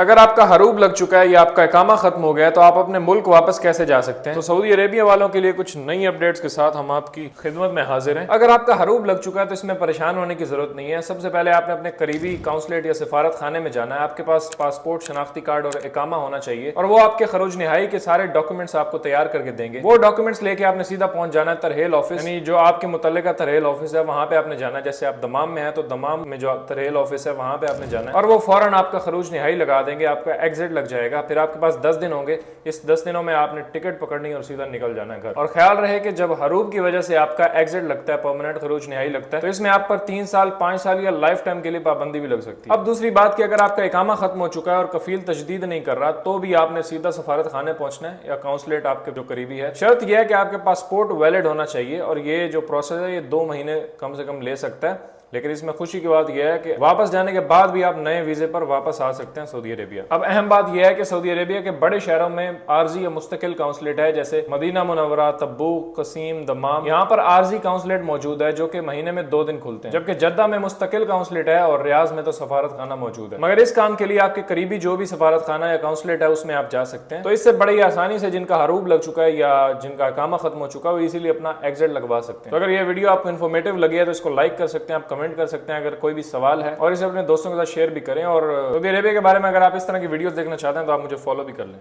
اگر آپ کا حروب لگ چکا ہے یا آپ کا اقامہ ختم ہو گیا ہے تو آپ اپنے ملک واپس کیسے جا سکتے ہیں؟ تو سعودی عربیہ والوں کے لیے کچھ نئی اپڈیٹس کے ساتھ ہم آپ کی خدمت میں حاضر ہیں۔ اگر آپ کا حروب لگ چکا ہے تو اس میں پریشان ہونے کی ضرورت نہیں ہے۔ سب سے پہلے آپ نے اپنے قریبی قونصلیٹ یا سفارت خانے میں جانا ہے۔ آپ کے پاس پاسپورٹ، شناختی کارڈ اور اقامہ ہونا چاہیے، اور وہ آپ کے خروج نہائی کے سارے ڈاکومنٹس آپ کو تیار کر کے دیں گے۔ وہ ڈاکومنٹس لے کے آپ نے سیدھا پہنچ جانا ہے ترحیل آفس، یعنی جو آپ کے متعلقہ ترحیل آفس ہے وہاں پہ آپ نے جانا ہے۔ جیسے آپ دمام میں ہیں تو دمام میں جو ترحیل آفس ہے وہاں پہ آپ نے جانا ہے، اور وہ فوراً آپ کا خروج نہائی لگا دیں گے، آپ کا ایگزٹ لگ جائے گا۔ پھر آپ کے پاس 10 دن ہوں گے، اس 10 دنوں میں آپ نے ٹکٹ پکڑنی اور سیدھا نکل جانا ہے گھر۔ اور خیال رہے کہ جب حروب کی وجہ سے آپ کا ایگزٹ لگتا ہے، پرماننٹ خروج نہائی لگتا ہے، تو اس میں آپ پر 3 سال، 5 سال یا لائف ٹائم کے لیے پابندی بھی لگ سکتی ہے۔ اب دوسری بات کہ اگر آپ کا اقامہ ختم ہو چکا ہے اور کفیل تجدید نہیں کر رہا تو بھی آپ نے سیدھا سفارت خانے پہنچنا ہے یا قونصلیٹ آپ کے جو قریبی ہے۔ شرط یہ ہے کہ آپ کے پاسپورٹ ویلڈ ہونا چاہیے، اور یہ جو پروسیس ہے یہ 2 مہینے کم سے کم لے سکتا ہے، لیکن اس میں خوشی کی بات یہ ہے کہ واپس جانے کے بعد بھی آپ نئے ویزے پر واپس آ سکتے ہیں سعودی عربیہ۔ اب اہم بات یہ ہے کہ سعودی عربیہ کے بڑے شہروں میں عارضی یا مستقل قونصلیٹ ہے، جیسے مدینہ منورہ، تبوک، قصیم، دمام۔ یہاں پر عارضی قونصلیٹ موجود ہے جو کہ مہینے میں 2 دن کھلتے ہیں، جبکہ جدہ میں مستقل قونصلیٹ ہے اور ریاض میں تو سفارت خانہ موجود ہے۔ مگر اس کام کے لیے آپ کے قریبی جو بھی سفارت خانہ یا قونصلیٹ ہے اس میں آپ جا سکتے ہیں۔ تو اس سے بڑی آسانی سے جن کا حروب لگ چکا ہے یا جن کا اقامہ ختم ہو چکا ہے وہ اسی لیے اپنا ایگزٹ لگوا سکتے ہیں۔ تو اگر یہ ویڈیو آپ کو انفارمیٹیو لگی ہے تو اس کو لائک کر سکتے ہیں، آپ کمنٹ کر سکتے ہیں اگر کوئی بھی سوال ہے، اور اسے اپنے دوستوں کے ساتھ شیئر بھی کریں، اور سعودی عربیہ کے بارے میں اگر آپ اس طرح کی ویڈیوز دیکھنا چاہتے ہیں تو آپ مجھے فالو بھی کر لیں۔